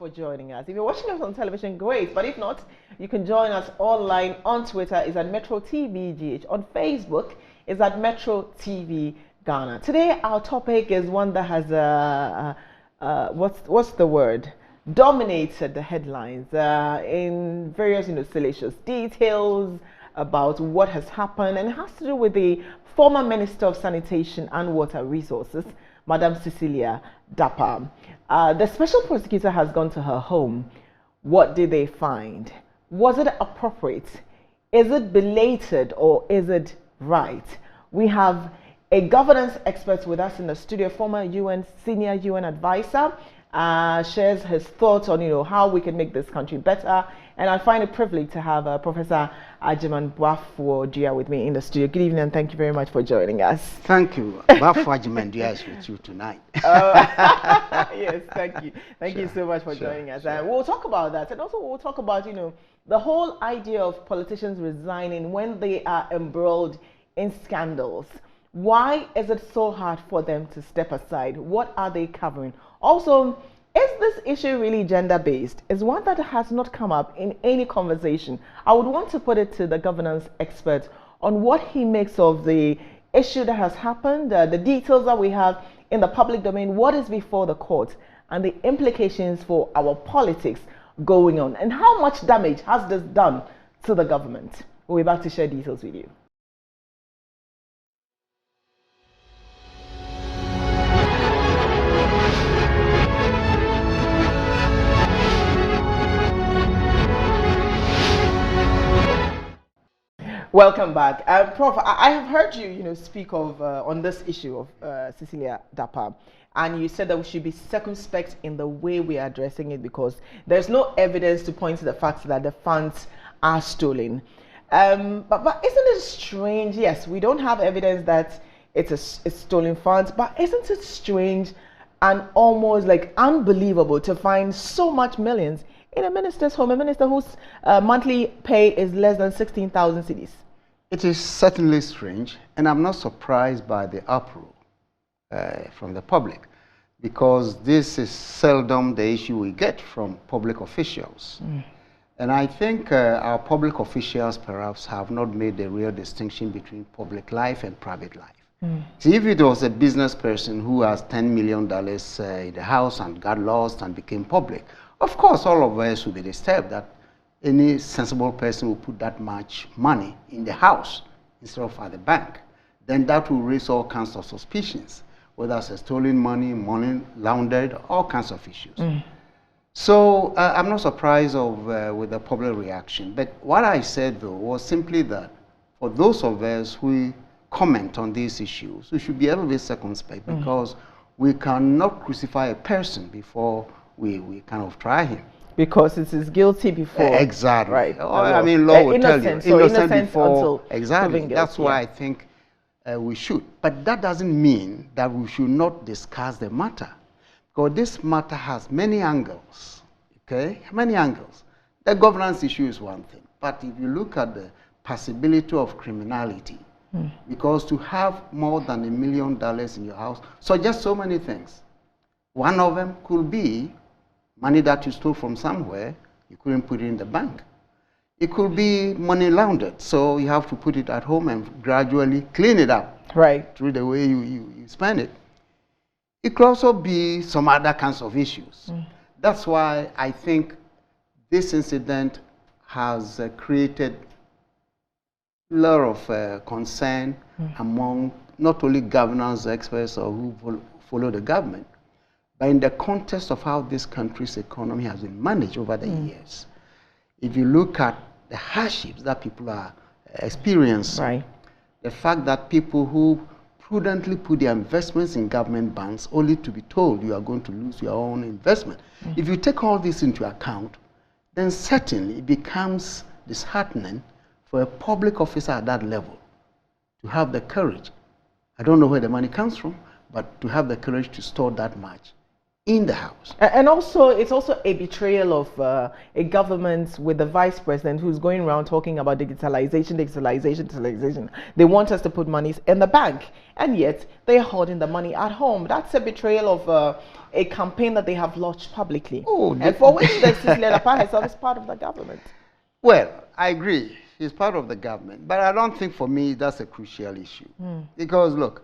for joining us. If you're watching us on television, great. But if not, you can join us online on Twitter. It's at Metro TV GH. On Facebook, it's at Metro TV Ghana. Today, our topic is one that has what's the word? Dominated the headlines in various salacious details about what has happened, and it has to do with the former Minister of Sanitation and Water Resources, Madam CECILIA Dapaah. The special prosecutor has gone to her home. What did they find? Was it appropriate? Is it belated or is it right? We have a governance expert with us in the studio, former senior UN advisor, shares his thoughts on how we can make this country better. And I find it privileged to have Professor Agyeman Duah with me in the studio. Good evening, and thank you very much for joining us. Thank you. PROF Agyeman Duah is with you tonight. Yes, thank you. Thank you so much for joining us. And we'll talk about that. And also we'll talk about, the whole idea of politicians resigning when they are embroiled in scandals. Why is it so hard for them to step aside? What are they covering? Also, is this issue really gender-based? It's one that has not come up in any conversation. I would want to put it to the governance expert on what he makes of the issue that has happened, the details that we have in the public domain, what is before the court, and the implications for our politics going on, and how much damage has this done to the government. We'll be back to share details with you. Welcome back. Prof, I have heard you, speak of on this issue of CECILIA Dapaah, and you said that we should be circumspect in the way we are addressing it because there's no evidence to point to the fact that the funds are stolen. But isn't it strange? Yes, we don't have evidence that it's stolen funds, but isn't it strange and almost like unbelievable to find so much millions in a minister's home, a minister whose monthly pay is less than 16,000 cedis? It is certainly strange, and I'm not surprised by the uproar from the public, because this is seldom the issue we get from public officials. And I think our public officials perhaps have not made the real distinction between public life and private life. See, if it was a business person who has $10 million in the house and got lost and became public, of course, all of us would be disturbed that any sensible person will put that much money in the house instead of at the bank. Then that will raise all kinds of suspicions, whether it's stolen money, money laundered, all kinds of issues. So I'm not surprised with the public reaction. But what I said, though, was simply that for those of us who comment on these issues, we should be a little bit circumspect because we cannot crucify a person before we kind of try him. Because it is guilty before. Exactly. Right. I mean, law will tell you. Innocent before. Exactly. That's why I think we should. But that doesn't mean that we should not discuss the matter. Because this matter has many angles. Okay? Many angles. The governance issue is one thing. But if you look at the possibility of criminality, because to have more than $1 million in your house suggests so many things. One of them could be money that you stole from somewhere, you couldn't put it in the bank. It could be money laundered, so you have to put it at home and gradually clean it up through the way you spend it. It could also be some other kinds of issues. That's why I think this incident has created a lot of concern among not only governance experts or who follow the government, but in the context of how this country's economy has been managed over the years. If you look at the hardships that people are experiencing, the fact that people who prudently put their investments in government banks only to be told you are going to lose your own investment. If you take all this into account, then certainly it becomes disheartening for a public officer at that level to have the courage. I don't know where the money comes from, but to have the courage to store that much in the House. And also, it's also a betrayal of a government with the vice president who's going around talking about digitalization. They want us to put monies in the bank, and yet they're holding the money at home. That's a betrayal of a campaign that they have launched publicly, and for which the CECILIA Dapaah herself is part of the government. Well, I agree. She's part of the government, but I don't think for me that's a crucial issue. Because look,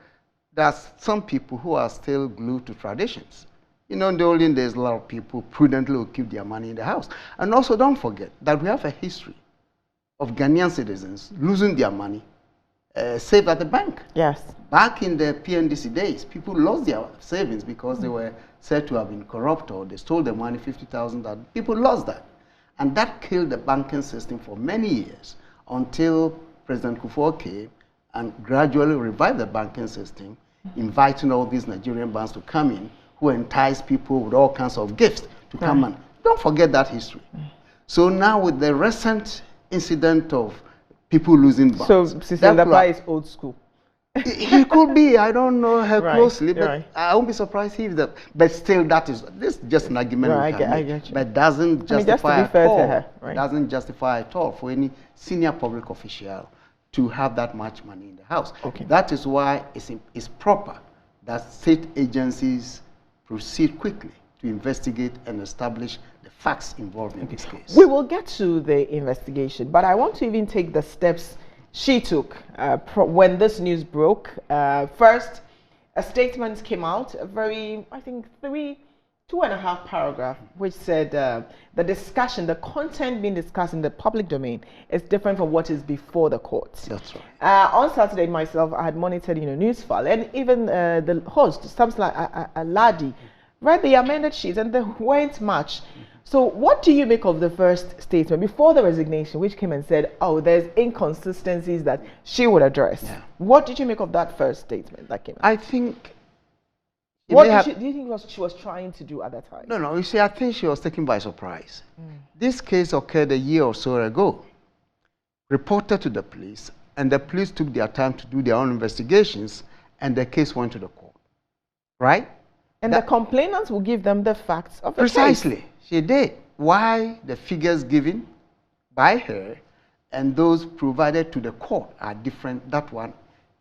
there's some people who are still glued to traditions. You know, in the olden days, a lot of people prudently will keep their money in the house. And also, don't forget that we have a history of Ghanaian citizens losing their money saved at the bank. Yes. Back in the PNDC days, people lost their savings because they were said to have been corrupt, or they stole the money, 50,000. That people lost that. And that killed the banking system for many years until President Kufuor came and gradually revived the banking system, inviting all these Nigerian banks to come in, who entice people with all kinds of gifts to come in. Don't forget that history. So now with the recent incident of people losing banks. So CECILIA Dapaah is old school. It could be. I don't know her closely, but I won't be surprised if that. But still, this is just an argument. I get you. But doesn't justify just to be fair to her, doesn't justify at all for any senior public official to have that much money in the house. That is why it's proper that state agencies proceed quickly to investigate and establish the facts involved in this case. We will get to the investigation, but I want to even take the steps she took when this news broke. First, a statement came out, a very, I think, 2.5 paragraph, which said the discussion, the content being discussed in the public domain is different from what is before the courts. That's right. On Saturday, myself, I had monitored, news file, and even the host, something like a laddie, read the amended sheets, and they weren't much. So what do you make of the first statement before the resignation, which came and said, oh, there's inconsistencies that she would address? What did you make of that first statement that came out? I think... What do you think she was trying to do at that time? No, you see, I think she was taken by surprise. This case occurred a year or so ago, reported to the police, and the police took their time to do their own investigations, and the case went to the court. Right? And the complainants will give them the facts of the case. Precisely. She did. Why the figures given by her and those provided to the court are different, that one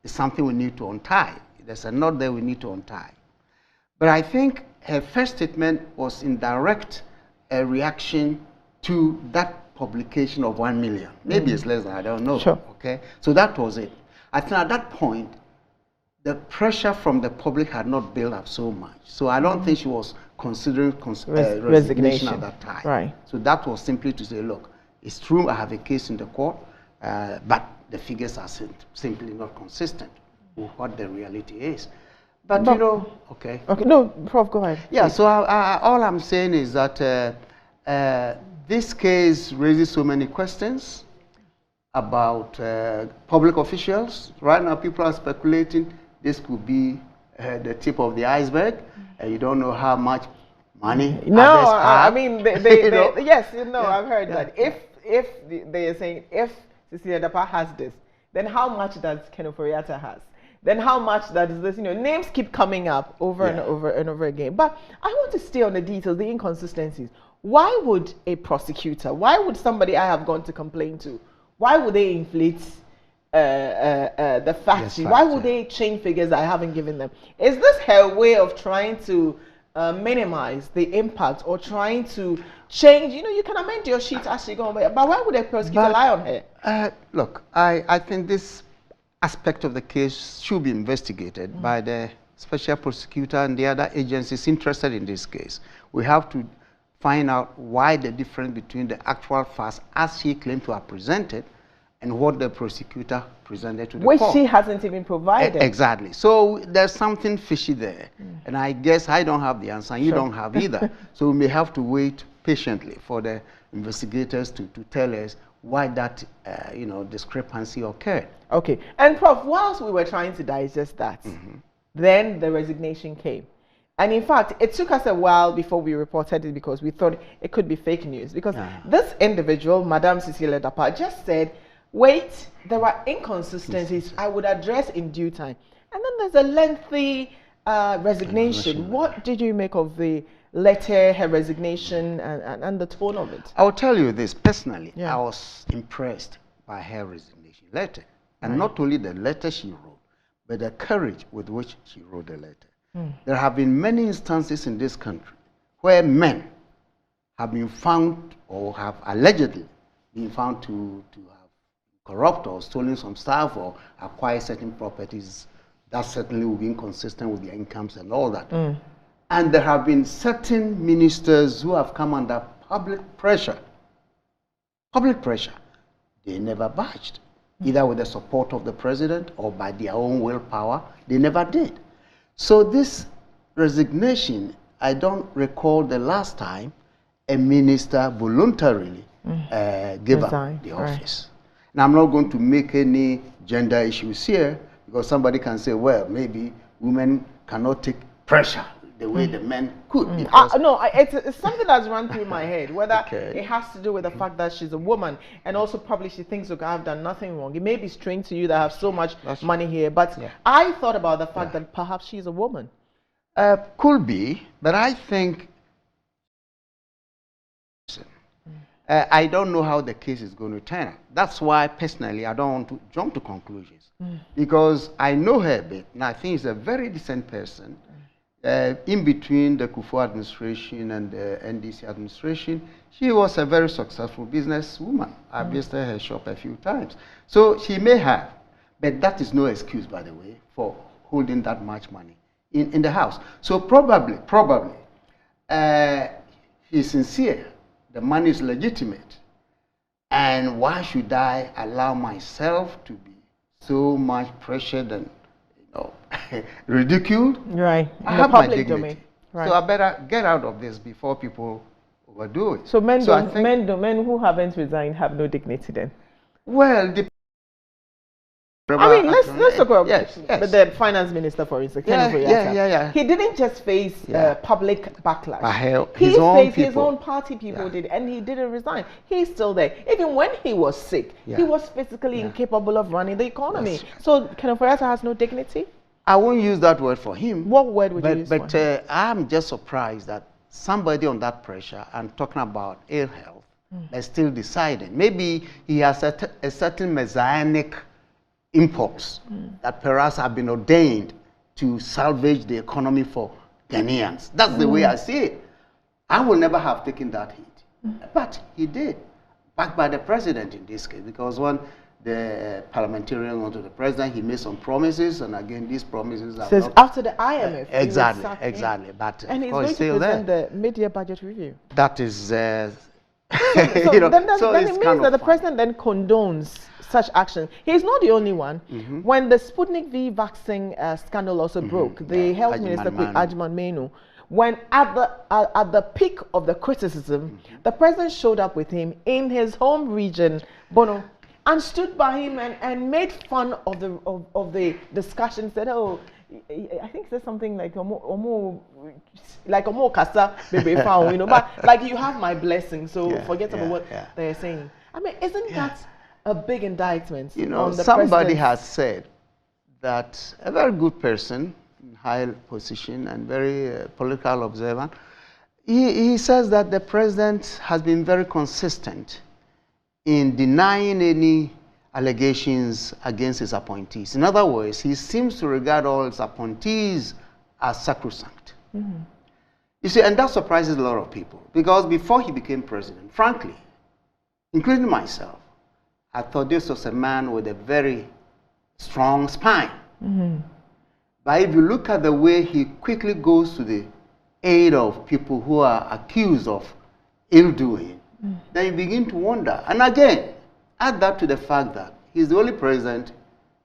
is something we need to untie. There's a knot there we need to untie. But I think her first statement was in direct reaction to that publication of 1 million. Maybe it's less than, I don't know. Sure. Okay? So that was it. I think at that point, the pressure from the public had not built up so much. So I don't think she was considering resignation at that time. Right. So that was simply to say, look, it's true I have a case in the court, but the figures are simply not consistent with what the reality is. But okay. No, Prof, go ahead. Yeah, so all I'm saying is that this case raises so many questions about public officials. Right now, people are speculating this could be the tip of the iceberg. You don't know how much money others have. I mean, yes, I've heard that. If they are saying, if CECILIA Dapaah has this, then how much does Ken Ofori-Atta has? Then how much does this, names keep coming up over and over and over again. But I want to stay on the details, the inconsistencies. Why would a prosecutor, why would somebody I have gone to complain to, why would they inflate the facts? Why would they change figures I haven't given them? Is this her way of trying to minimize the impact or trying to change? You can amend your sheet as you go, but why would a prosecutor rely on her? Look, I think this aspect of the case should be investigated by the special prosecutor and the other agencies interested in this case. We have to find out why the difference between the actual facts as she claimed to have presented and what the prosecutor presented to the court. Which she hasn't even provided. Exactly. So there's something fishy there. And I guess I don't have the answer, and you don't have either. So we may have to wait patiently for the investigators to tell us why that discrepancy occurred. Okay. And Prof, whilst we were trying to digest that, then the resignation came. And in fact, it took us a while before we reported it because we thought it could be fake news. Because this individual, Madame CECILIA Dapaah, just said, wait, there are inconsistencies I would address in due time. And then there's a lengthy resignation. What did you make of the letter, her resignation, and the tone of it? I will tell you this personally. Yeah. I was impressed by her resignation letter, and not only the letter she wrote, but the courage with which she wrote the letter. There have been many instances in this country where men have been found or have allegedly been found to have corrupt or stolen some stuff or acquired certain properties that certainly will be inconsistent with their incomes and all that. And there have been certain ministers who have come under public pressure. Public pressure. They never budged, either with the support of the president or by their own willpower. They never did. So this resignation, I don't recall the last time a minister voluntarily gave up the office. Now, I'm not going to make any gender issues here, because somebody can say, well, maybe women cannot take pressure the way the men could. No, it's something that's run through my head, whether it has to do with the fact that she's a woman, and also probably she thinks, look, I've done nothing wrong. It may be strange to you that I have so much money here, but I thought about the fact that perhaps she's a woman. Could be, but I think I don't know how the case is going to turn out. That's why, personally, I don't want to jump to conclusions, because I know her a bit, and I think she's a very decent person. In between the Kufuor administration and the NDC administration, she was a very successful businesswoman. I visited her shop a few times. So she may have, but that is no excuse, by the way, for holding that much money in the house. So probably, he's sincere. The money is legitimate. And why should I allow myself to be so much pressured and ridiculed? Right. I have my dignity. So I better get out of this before people overdo it. So men who haven't resigned have no dignity then? Well, I mean, let's talk about the finance minister, for instance. He didn't just face public backlash. He faced his own party people did, and he didn't resign. He's still there. Even when he was sick, he was physically incapable of running the economy. So Kenoforiata has no dignity? I won't use that word for him. What word would you use for him? But I'm just surprised that somebody on that pressure and talking about ill health is still deciding. Maybe he has a certain messianic impulse that perhaps have been ordained to salvage the economy for Ghanaians. That's the way I see it. I will never have taken that heat. But he did, backed by the president in this case, because when the parliamentarian went to the president, he made some promises, and again, these promises are since after the IMF. Exactly. But and he's going to present the mid-year budget review. That is, so it means that the president then condones such action. He's not the only one. When the Sputnik V vaccine scandal also broke, the health minister, Agyeman Manu, when at the peak of the criticism, the president showed up with him in his home region, Bono, and stood by him and made fun of the discussion. Said, "Oh, I think there's something like a more kasa baby found, but like you have my blessing, so forget about what they're saying." I mean, isn't that a big indictment? On the somebody has said that a very good person, in high position and very political observant, he says that the president has been very consistent in denying any allegations against his appointees. In other words, he seems to regard all his appointees as sacrosanct. You see, and that surprises a lot of people, because before he became president, frankly, including myself, I thought this was a man with a very strong spine. But if you look at the way he quickly goes to the aid of people who are accused of ill-doing, then you begin to wonder. And again, add that to the fact that he's the only president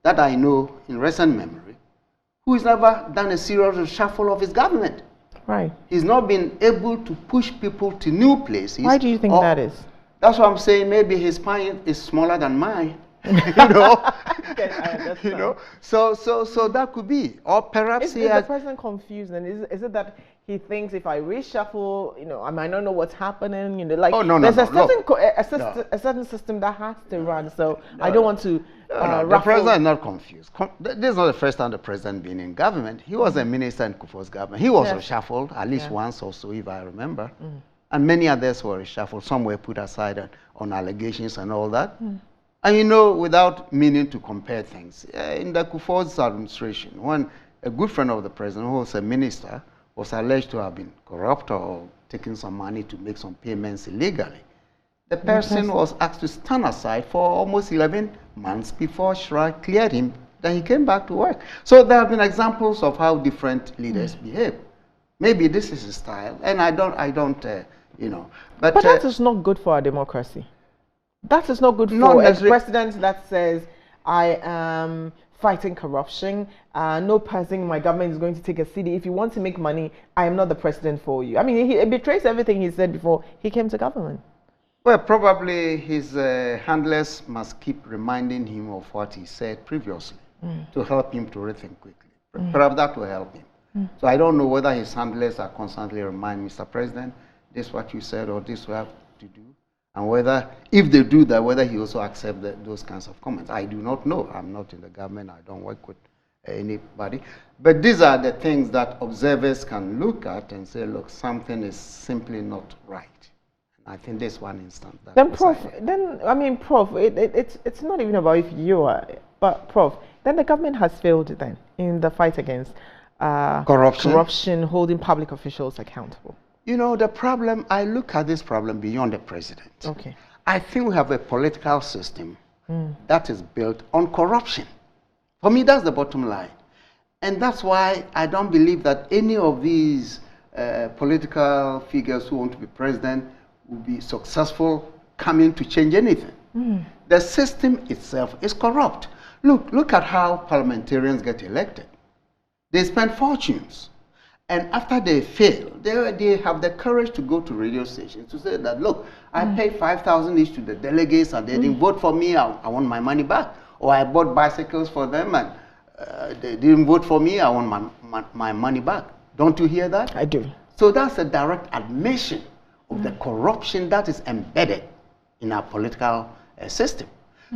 that I know in recent memory who has never done a serious reshuffle of his government. Right. He's not been able to push people to new places. Why do you think that is? That's what I'm saying. Maybe his spine is smaller than mine. you know. Okay, I understand. You know, so that could be, or perhaps Is the president confused? And is it that he thinks if I reshuffle, you know, I might not know what's happening, you know, like there's a certain a certain system that has to run. So I don't want to. The president is not confused. This is not the first time the president been in government. He was a minister in Kufuor's government. He was reshuffled at least once or so, if I remember. And many others were reshuffled. Some were put aside on allegations and all that. And you know, without meaning to compare things, in the Kufuor's administration, when a good friend of the president, who was a minister, was alleged to have been corrupt or taking some money to make some payments illegally, the person was asked to stand aside for almost 11 months before Shra cleared him. Then he came back to work. So there have been examples of how different leaders behave. Maybe this is his style, and I don't, you know. But that is not good for our democracy. That is not good for a president that says, I am fighting corruption. No person in my government is going to take a city. If you want to make money, I am not the president for you. I mean, he betrays everything he said before he came to government. Well, probably his handlers must keep reminding him of what he said previously to help him to rethink quickly. Perhaps that will help him. So I don't know whether his handlers are constantly reminding Mr. President, this is what you said, or this we have to do. And whether, if they do that, whether he also accepts those kinds of comments. I do not know. I'm not in the government. I don't work with anybody. But these are the things that observers can look at and say, look, something is simply not right. And I think this one instance. Then, Prof, it's not even about if you are, but Prof, then the government has failed then in the fight against corruption, holding public officials accountable. You know, the problem, I look at this problem beyond the president. Okay. I think we have a political system that is built on corruption. For me, that's the bottom line. And that's why I don't believe that any of these political figures who want to be president will be successful coming to change anything. The system itself is corrupt. Look at how parliamentarians get elected. They spend fortunes. And after they fail, they have the courage to go to radio stations to say that, look, I paid 5,000 each to the delegates and they didn't vote for me, I want my money back. Or I bought bicycles for them and they didn't vote for me, I want my money back. Don't you hear that? I do. So that's a direct admission of the corruption that is embedded in our political system.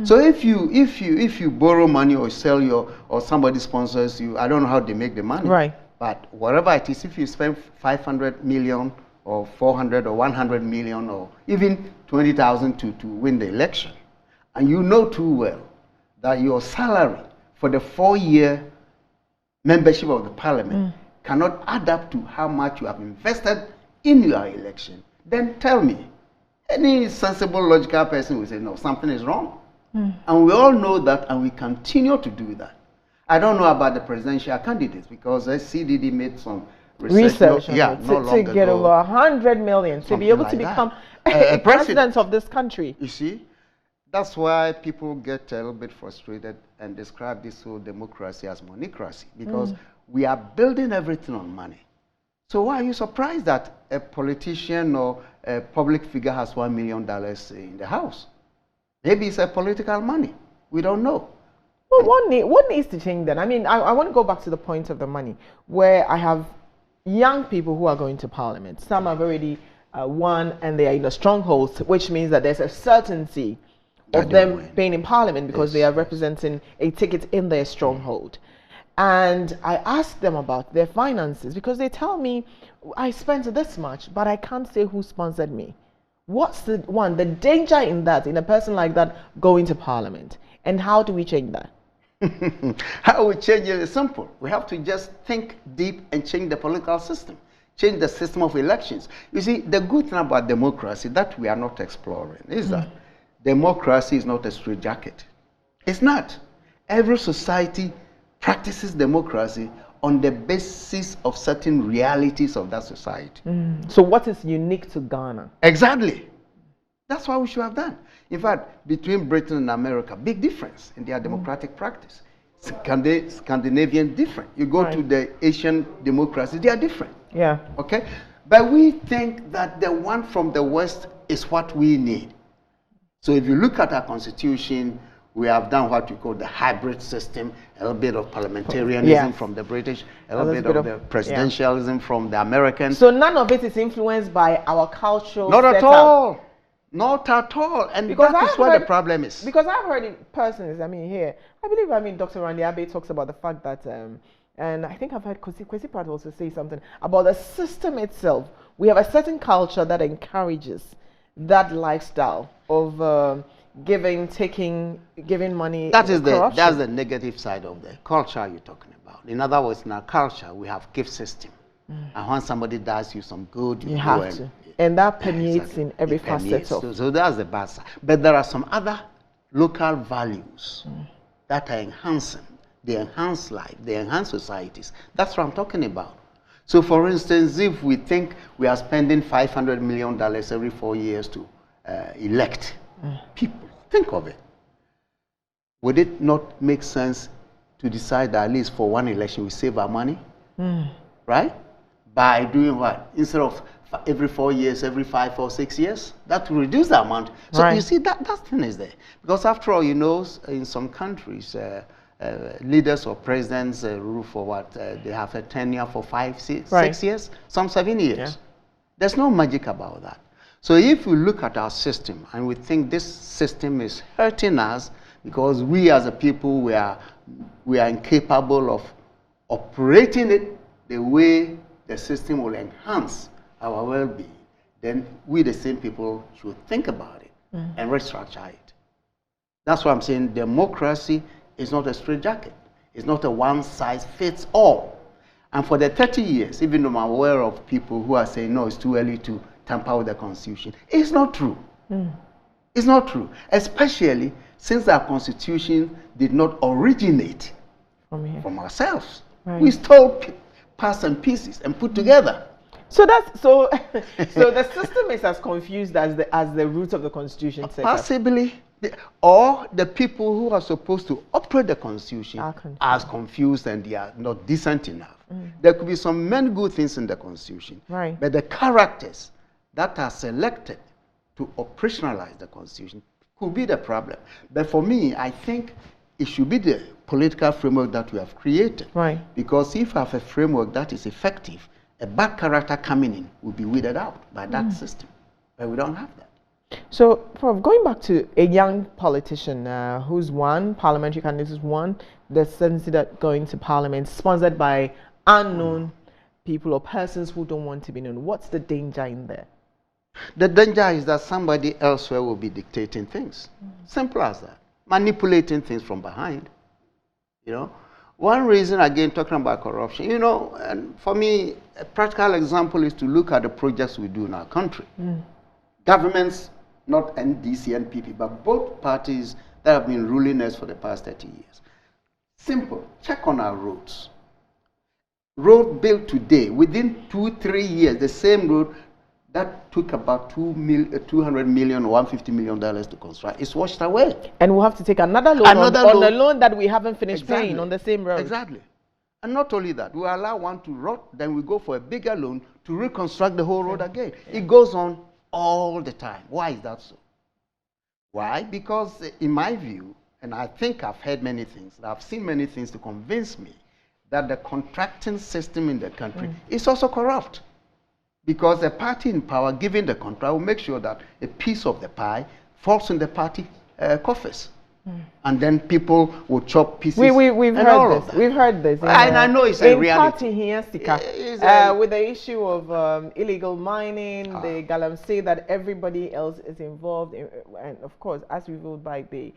So if you borrow money or sell or somebody sponsors you, I don't know how they make the money. Right. But whatever it is, if you spend 500 million or 400 or 100 million or even 20,000 to win the election, and you know too well that your salary for the 4-year membership of the parliament cannot add up to how much you have invested in your election, then tell me, any sensible, logical person will say, no, something is wrong. And we all know that, and we continue to do that. I don't know about the presidential candidates because CDD made some research to get over 100 million to be able to become a president of this country. You see, that's why people get a little bit frustrated and describe this whole democracy as moneycracy, because we are building everything on money. So why are you surprised that a politician or a public figure has $1 million in the house? Maybe it's a political money. We don't know. Well, what needs to change then? I mean, I want to go back to the point of the money, where I have young people who are going to parliament. Some have already won and they are in the strongholds, which means that there's a certainty of them being in parliament because they are representing a ticket in their stronghold. And I ask them about their finances because they tell me, I spent this much, but I can't say who sponsored me. What's the danger in that, in a person like that going to parliament? And how do we change that? How we change it is simple. We have to just think deep and change the political system, change the system of elections. You see, the good thing about democracy that we are not exploring is that democracy is not a straitjacket. It's not. Every society practices democracy on the basis of certain realities of that society. So what is unique to Ghana? Exactly. That's what we should have done. In fact, between Britain and America, big difference in their democratic practice. Scandinavian different. You go to the Asian democracy, they are different. Yeah. Okay? But we think that the one from the West is what we need. So if you look at our constitution, We have done what you call the hybrid system, a little bit of parliamentarianism from the British, a little bit of the presidentialism from the Americans. So none of it is influenced by our cultural Not setup. at all. Not at all. And Because that is where the problem is. Because I've heard it personally, here, I believe, Dr. Randy Abbey talks about the fact that, and I think I've heard Kwesi Pratt also say something about the system itself. We have a certain culture that encourages that lifestyle of giving, taking, giving money. That's the negative side of the culture you're talking about. In other words, in our culture, we have gift system. And when somebody does you some good, you have to. And that permeates in every facet of. So that's the bad side. But there are some other local values that are enhancing. They enhance life. They enhance societies. That's what I'm talking about. So, for instance, if we think we are spending $500 million every 4 years to elect people, think of it. Would it not make sense to decide that at least for one election we save our money? Right? By doing what? Instead of every 4 years, every 5 or 6 years, that will reduce the amount. So you see, that thing is there. Because after all, in some countries, leaders or presidents rule for what? They have a tenure for 5, 6 years, some 7 years. Yeah. There's no magic about that. So if we look at our system and we think this system is hurting us because we as a people, we are incapable of operating it the way the system will enhance our well-being, then we the same people should think about it and restructure it. That's why I'm saying democracy is not a straitjacket. It's not a one-size-fits-all. And for the 30 years, even though I'm aware of people who are saying, no, it's too early to tamper with the Constitution, it's not true. It's not true, especially since our Constitution did not originate from ourselves. We stole parts and pieces and put together. So so the system is as confused as the roots of the Constitution. Possibly, or the people who are supposed to operate the Constitution are confused and they are not decent enough. There could be some many good things in the Constitution, but the characters that are selected to operationalize the Constitution could be the problem. But for me, I think it should be the political framework that we have created. Because if you have a framework that is effective, a bad character coming in will be weeded out by that system. But we don't have that. So, Prof, going back to a young politician who's won, parliamentary candidate who's won, the sentency that going to parliament, sponsored by unknown people or persons who don't want to be known. What's the danger in there? The danger is that somebody elsewhere will be dictating things. Simple as that. Manipulating things from behind. One reason, again, talking about corruption, and for me, a practical example is to look at the projects we do in our country. Governments, not NDC, NPP, but both parties that have been ruling us for the past 30 years. Simple. Check on our roads. Road built today, within 2-3 years, the same road that took about $200 million or $150 million to construct is washed away. And we'll have to take another loan on the loan that we haven't finished paying on the same road. Exactly. And not only that, we allow one to rot, then we go for a bigger loan to reconstruct the whole road again. It goes on all the time. Why is that so? Why? Because in my view, and I think I've heard many things, I've seen many things to convince me that the contracting system in the country is also corrupt. Because the party in power giving the contract will make sure that a piece of the pie falls in the party coffers. And then people will chop pieces. We've heard this. We've heard this. And I know it's a reality. With the issue of illegal mining, the galamsey that everybody else is involved in, and of course, as revealed by the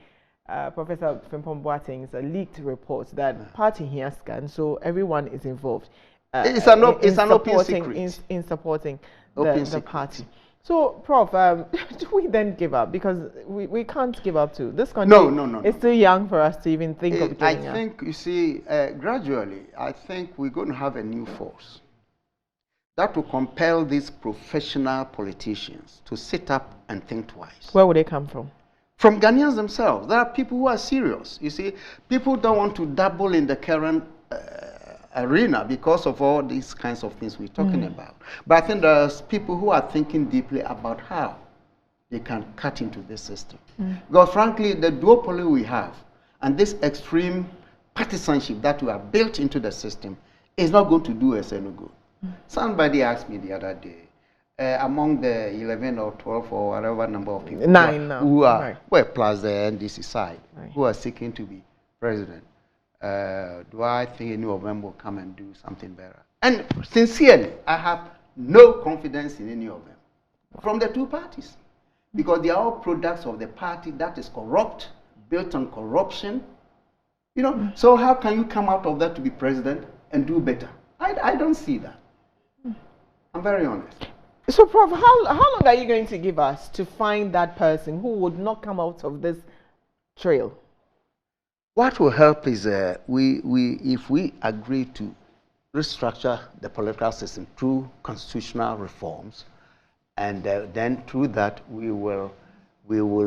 Professor Frimpong Boateng's leaked report that party here scan, so everyone is involved. It's an open secret. In supporting the party. So, Prof, do we then give up? Because we can't give up too. This country no. It's too young for us to even think of giving up. I think, you see, gradually, I think we're going to have a new force that will compel these professional politicians to sit up and think twice. Where would they come from? From Ghanaians themselves. There are people who are serious. You see, people don't want to dabble in the current arena because of all these kinds of things we're talking about. But I think there's people who are thinking deeply about how they can cut into this system. Because frankly, the duopoly we have and this extreme partisanship that we have built into the system is not going to do us any good. Somebody asked me the other day, among the 11 or 12 or whatever number of people who are well, plus the NDC side, who are seeking to be president, do I think any of them will come and do something better? And sincerely, I have no confidence in any of them from the two parties, because they are all products of the party that is corrupt, built on corruption. You know, so how can you come out of that to be president and do better? I don't see that. I'm very honest. So, Prof, how long are you going to give us to find that person who would not come out of this trail? What will help is if we agree to restructure the political system through constitutional reforms, and then through that we will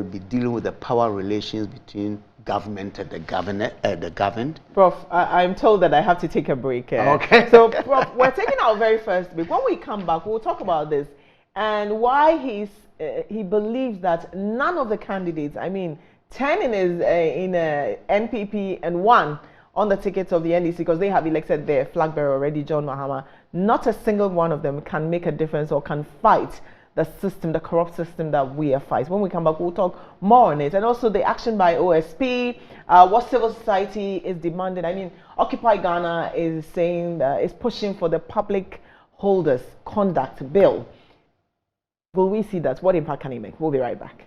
be dealing with the power relations between government and the governed. Prof, I'm told that I have to take a break. Okay. So, Prof, we're taking our very first break. When we come back, we'll talk about this and why he believes that none of the candidates, I mean, 10 in NPP and 1 on the tickets of the NDC, because they have elected their flag bearer already, John Mahama, not a single one of them can make a difference or can fight the system, the corrupt system that we are fighting. When we come back, we'll talk more on it. And also the action by OSP, what civil society is demanding. I mean, Occupy Ghana is saying, is pushing for the public holders conduct bill. Will we see that? What impact can it make? We'll be right back.